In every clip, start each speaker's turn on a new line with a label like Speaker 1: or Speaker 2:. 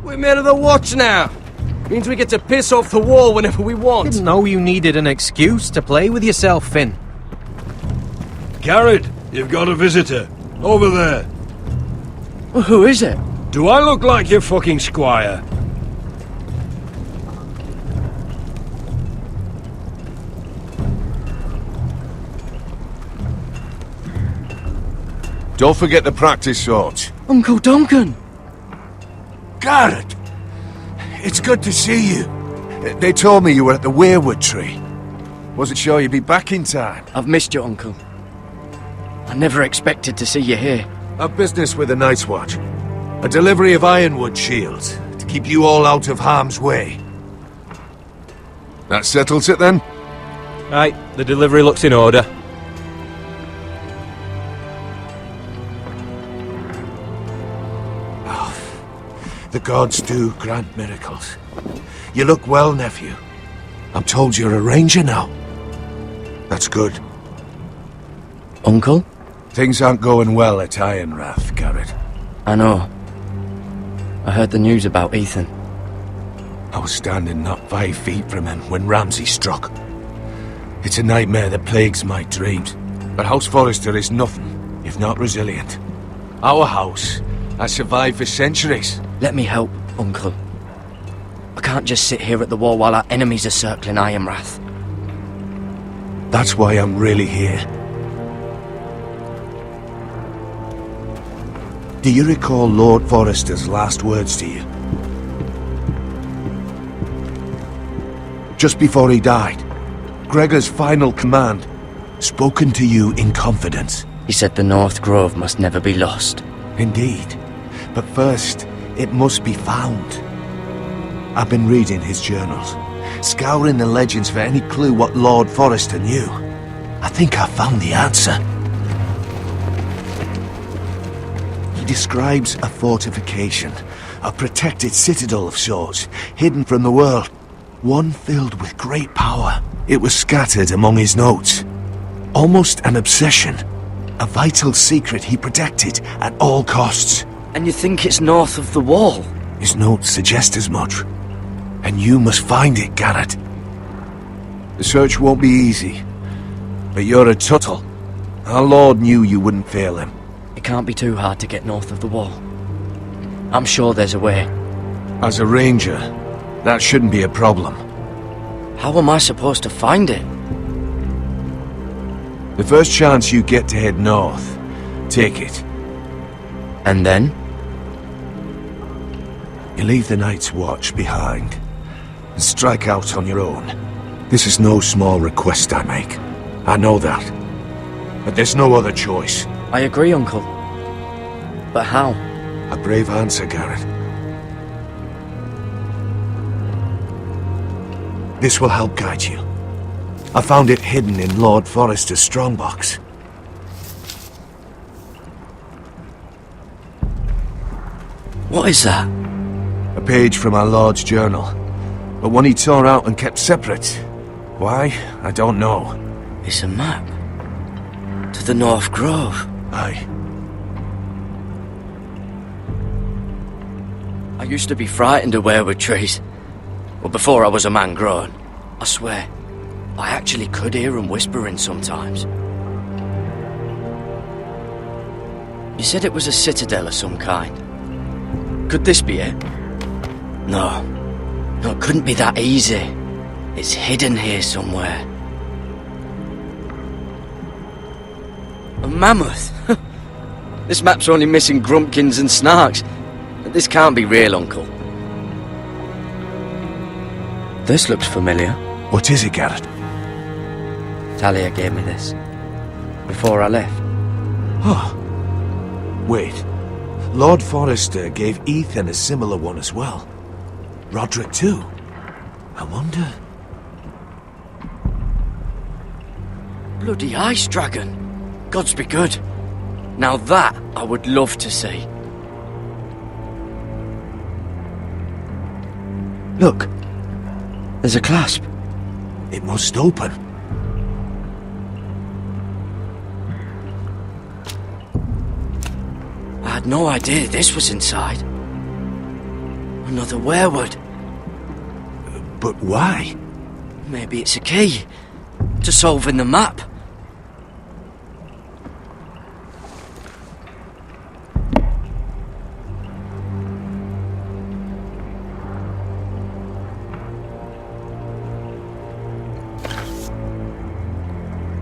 Speaker 1: We're made of the watch now. Means we get to piss off the wall whenever we want.
Speaker 2: Didn't know you needed an excuse to play with yourself, Finn.
Speaker 3: Garrett, you've got a visitor. Over there.
Speaker 1: Well, who is it?
Speaker 3: Do I look like your fucking squire?
Speaker 4: Don't forget the practice swords.
Speaker 1: Uncle Duncan!
Speaker 4: Garrett! It's good to see you. They told me you were at the weirwood tree. Wasn't sure you'd be back in time.
Speaker 1: I've missed you, Uncle. I never expected to see you here.
Speaker 4: I've business with the Night's Watch. A delivery of ironwood shields to keep you all out of harm's way. That settles it then?
Speaker 2: Right, the delivery looks in order.
Speaker 4: The gods do grant miracles. You look well, nephew. I'm told you're a ranger now. That's good.
Speaker 1: Uncle?
Speaker 4: Things aren't going well at Ironrath, Garrett.
Speaker 1: I know. I heard the news about Ethan.
Speaker 4: I was standing not 5 feet from him when Ramsay struck. It's a nightmare that plagues my dreams. But House Forrester is nothing, if not resilient. Our house has survived for centuries.
Speaker 1: Let me help, Uncle. I can't just sit here at the wall while our enemies are circling Ironrath.
Speaker 4: That's why I'm really here. Do you recall Lord Forrester's last words to you? Just before he died, Gregor's final command, spoken to you in confidence.
Speaker 1: He said the North Grove must never be lost.
Speaker 4: Indeed. But first, it must be found. I've been reading his journals, scouring the legends for any clue what Lord Forrester knew. I think I found the answer. He describes a fortification, a protected citadel of sorts, hidden from the world. One filled with great power. It was scattered among his notes. Almost an obsession. A vital secret he protected at all costs.
Speaker 1: And you think it's north of the wall?
Speaker 4: His notes suggest as much. And you must find it, Garrett. The search won't be easy. But you're a Tuttle. Our Lord knew you wouldn't fail him.
Speaker 1: It can't be too hard to get north of the wall. I'm sure there's a way.
Speaker 4: As a ranger, that shouldn't be a problem.
Speaker 1: How am I supposed to find it?
Speaker 4: The first chance you get to head north, take it.
Speaker 1: And then?
Speaker 4: You leave the Night's Watch behind, and strike out on your own. This is no small request I make. I know that. But there's no other choice.
Speaker 1: I agree, Uncle. But how?
Speaker 4: A brave answer, Garrett. This will help guide you. I found it hidden in Lord Forrester's strongbox.
Speaker 1: What is that?
Speaker 4: A page from our Lord's journal, but one he tore out and kept separate. Why? I don't know.
Speaker 1: It's a map. To the North Grove.
Speaker 4: Aye.
Speaker 1: I used to be frightened of weirwood trees. Well, before I was a man grown. I swear, I actually could hear them whispering sometimes. You said it was a citadel of some kind. Could this be it? No. No, it couldn't be that easy. It's hidden here somewhere. A mammoth? This map's only missing grumpkins and snarks. This can't be real, Uncle. This looks familiar.
Speaker 4: What is it, Garrett?
Speaker 1: Talia gave me this. Before I left.
Speaker 4: Oh. Wait. Lord Forrester gave Ethan a similar one as well. Roderick too. I wonder...
Speaker 1: Bloody ice dragon. Gods be good. Now that I would love to see.
Speaker 4: Look,
Speaker 1: There's a clasp.
Speaker 4: it must open.
Speaker 1: I had no idea this was inside. Another werewood.
Speaker 4: But why?
Speaker 1: Maybe it's a key to solving the map.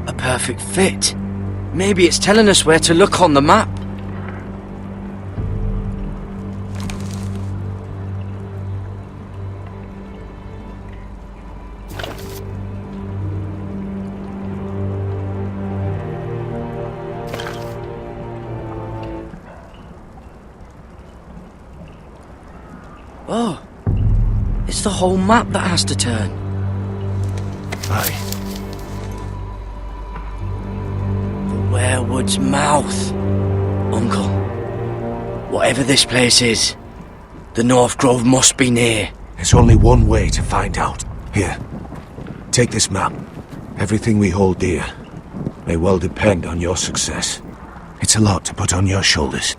Speaker 1: A perfect fit. Maybe it's telling us where to look on the map. Oh, it's the whole map that has to turn.
Speaker 4: Aye.
Speaker 1: The werewood's mouth. Uncle, whatever this place is, the North Grove must be near.
Speaker 4: There's only one way to find out. Here, take this map. Everything we hold dear may well depend on your success. It's a lot to put on your shoulders.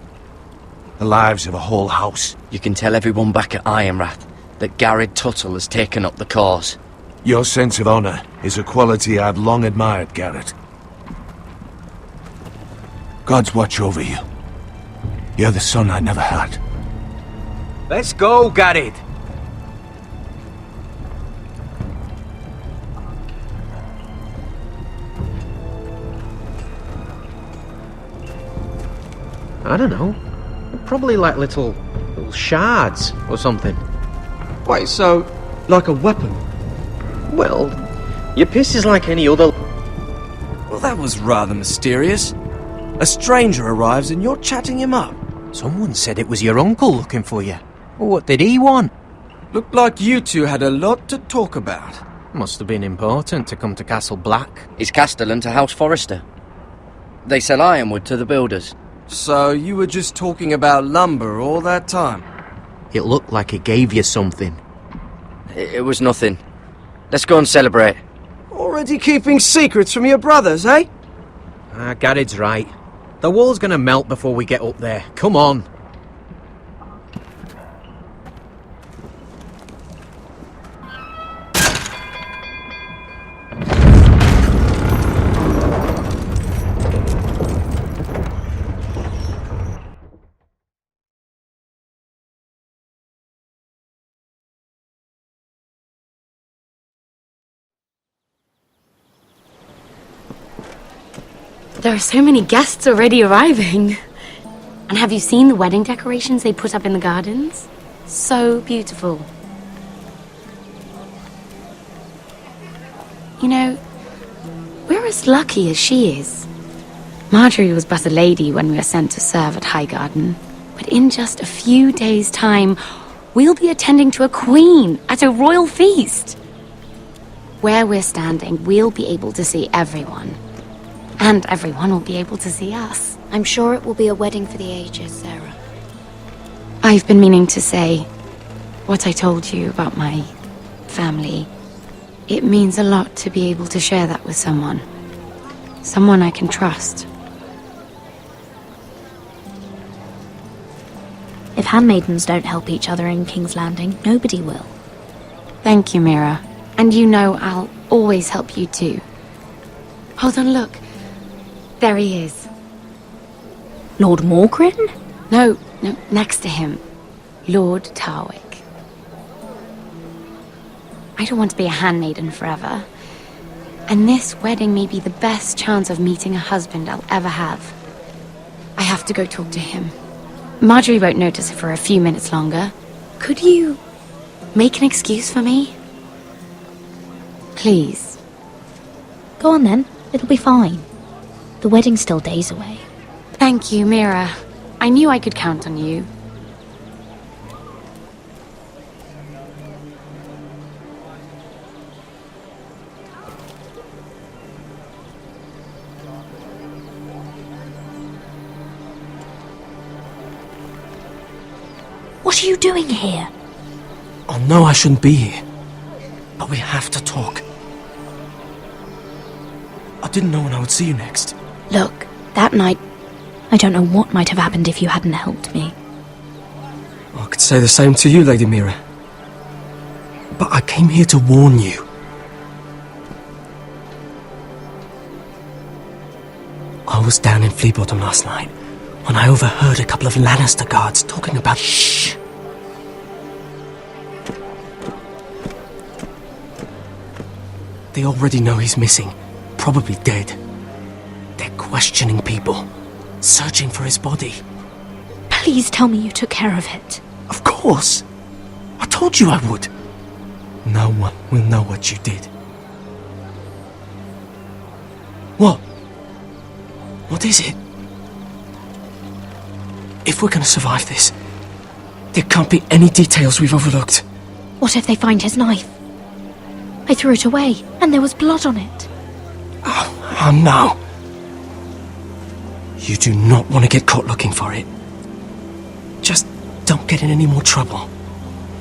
Speaker 4: The lives of a whole house.
Speaker 1: You can tell everyone back at Ironrath that Garrett Tuttle has taken up the cause.
Speaker 4: Your sense of honor is a quality I've long admired, Garrett. God's watch over you. You're the son I never had.
Speaker 2: Let's go, Garrett. I don't know. Probably like little shards or something.
Speaker 5: Wait, so, like a weapon?
Speaker 2: Well, your piss is like any other.
Speaker 5: Well, that was rather mysterious. A stranger arrives and you're chatting him up.
Speaker 2: Someone said it was your uncle looking for you. What did he want?
Speaker 5: Looked like you two had a lot to talk about.
Speaker 2: Must have been important to come to Castle Black.
Speaker 1: It's Castellan to House Forrester. They sell ironwood to the builders.
Speaker 5: So you were just talking about lumber all that time?
Speaker 2: It looked like he gave you something.
Speaker 1: It was nothing. Let's go and celebrate.
Speaker 5: Already keeping secrets from your brothers, eh?
Speaker 2: Garrett's right. The wall's gonna melt before we get up there. Come on.
Speaker 6: There are so many guests already arriving. And have you seen the wedding decorations they put up in the gardens? So beautiful. You know, we're as lucky as she is. Marjorie was but a lady when we were sent to serve at Highgarden. But in just a few days' time, we'll be attending to a queen at a royal feast. Where we're standing, we'll be able to see everyone. And everyone will be able to see us.
Speaker 7: I'm sure it will be a wedding for the ages, Sarah.
Speaker 6: I've been meaning to say what I told you about my family. It means a lot to be able to share that with someone. Someone I can trust.
Speaker 7: If handmaidens don't help each other in King's Landing, nobody will.
Speaker 6: Thank you, Mira. And you know I'll always help you too. Hold on, look. There he is.
Speaker 7: Lord Morgrin?
Speaker 6: No, next to him. Lord Tarwick. I don't want to be a handmaiden forever. And this wedding may be the best chance of meeting a husband I'll ever have. I have to go talk to him. Marjorie won't notice it for a few minutes longer. Could you make an excuse for me? Please.
Speaker 7: Go on then, it'll be fine. The wedding's still days away.
Speaker 6: Thank you, Mira. I knew I could count on you.
Speaker 7: What are you doing here?
Speaker 5: I know I shouldn't be here, but we have to talk. I didn't know when I would see you next.
Speaker 7: Look, that night, I don't know what might have happened if you hadn't helped me.
Speaker 5: I could say the same to you, Lady Mira. But I came here to warn you. I was down in Flea Bottom last night when I overheard a couple of Lannister guards talking about... Shh! They already know he's missing, probably dead. They're questioning people, searching for his body.
Speaker 7: Please tell me you took care of it.
Speaker 5: Of course! I told you I would. No one will know what you did. What? What is it? If we're gonna survive this, there can't be any details we've overlooked.
Speaker 7: What if they find his knife? I threw it away, and there was blood on it.
Speaker 5: Oh no. You do not want to get caught looking for it. Just don't get in any more trouble.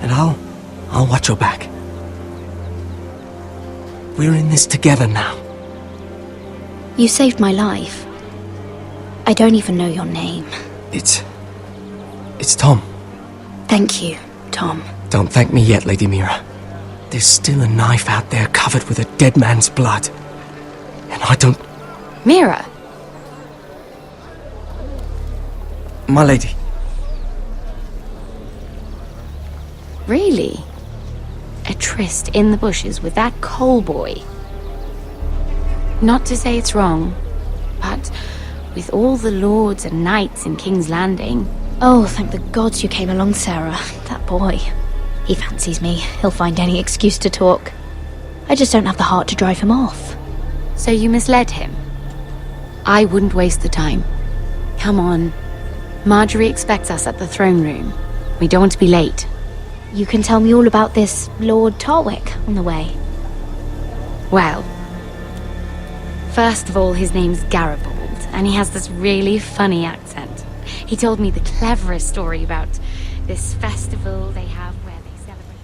Speaker 5: And I'll watch your back. We're in this together now.
Speaker 7: You saved my life. I don't even know your name.
Speaker 5: It's Tom.
Speaker 7: Thank you, Tom.
Speaker 5: Don't thank me yet, Lady Mira. There's still a knife out there covered with a dead man's blood. And I don't...
Speaker 6: Mira!
Speaker 5: My lady.
Speaker 6: Really? A tryst in the bushes with that coal boy? Not to say it's wrong, but with all the lords and knights in King's Landing...
Speaker 7: Oh, thank the gods you came along, Sarah. That boy. He fancies me. He'll find any excuse to talk. I just don't have the heart to drive him off.
Speaker 6: So you misled him? I wouldn't waste the time. Come on. Marjorie expects us at the throne room. We don't want to be late.
Speaker 7: You can tell me all about this Lord Tarwick on the way.
Speaker 6: Well, first of all, his name's Garibaldi, and he has this really funny accent. He told me the cleverest story about this festival they have where they celebrate...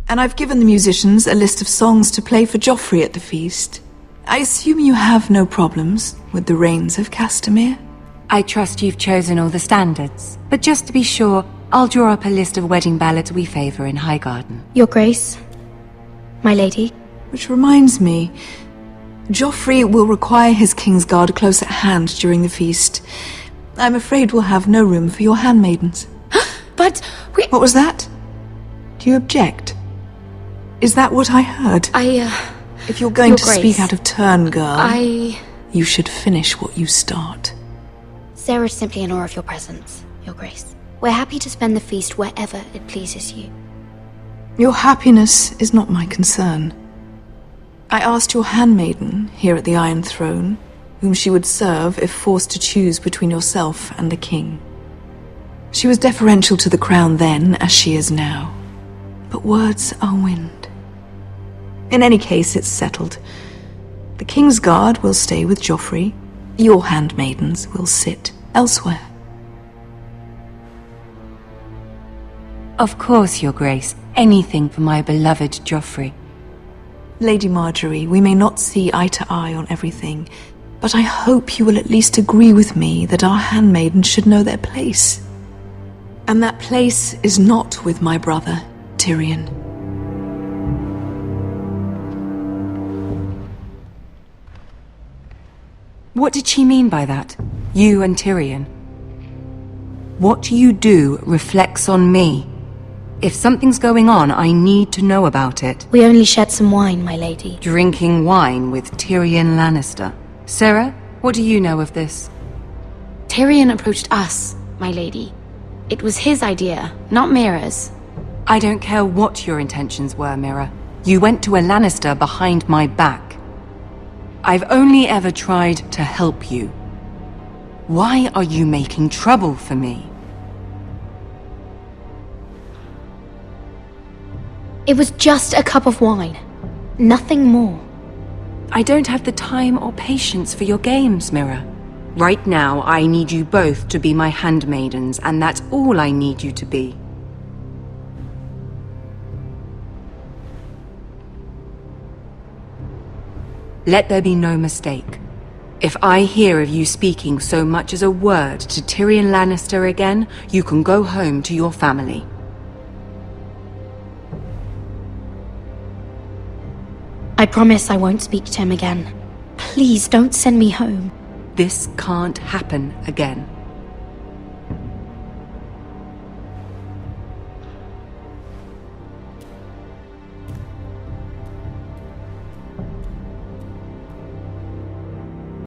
Speaker 8: And I've given the musicians a list of songs to play for Joffrey at the feast. I assume you have no problems with the Rains of Castamere?
Speaker 9: I trust you've chosen all the standards, but just to be sure, I'll draw up a list of wedding ballads we favour in Highgarden.
Speaker 7: Your Grace, my lady.
Speaker 8: Which reminds me, Joffrey will require his Kingsguard close at hand during the feast. I'm afraid we'll have no room for your handmaidens.
Speaker 6: But we...
Speaker 8: What was that? Do you object? Is that what I heard? If you're going to speak out of turn, girl, you should finish what you start.
Speaker 7: Sarah's simply in awe of your presence, Your Grace. We're happy to spend the feast wherever it pleases you.
Speaker 8: Your happiness is not my concern. I asked your handmaiden here at the Iron Throne whom she would serve if forced to choose between yourself and the king. She was deferential to the crown then, as she is now. But words are wind. In any case, it's settled. The Kingsguard will stay with Joffrey. Your handmaidens will sit elsewhere.
Speaker 9: Of course, Your Grace. Anything for my beloved Joffrey.
Speaker 8: Lady Marjorie, we may not see eye to eye on everything, but I hope you will at least agree with me that our handmaidens should know their place. And that place is not with my brother, Tyrion.
Speaker 9: What did she mean by that? You and Tyrion? What you do reflects on me. If something's going on, I need to know about it.
Speaker 7: We only shed some wine, my lady.
Speaker 9: Drinking wine with Tyrion Lannister. Sarah, what do you know of this?
Speaker 6: Tyrion approached us, my lady. It was his idea, not Mira's.
Speaker 9: I don't care what your intentions were, Mira. You went to a Lannister behind my back. I've only ever tried to help you. Why are you making trouble for me?
Speaker 7: It was just a cup of wine. Nothing more.
Speaker 9: I don't have the time or patience for your games, Mira. Right now, I need you both to be my handmaidens, and that's all I need you to be. Let there be no mistake. If I hear of you speaking so much as a word to Tyrion Lannister again, you can go home to your family.
Speaker 7: I promise I won't speak to him again. Please don't send me home.
Speaker 9: This can't happen again.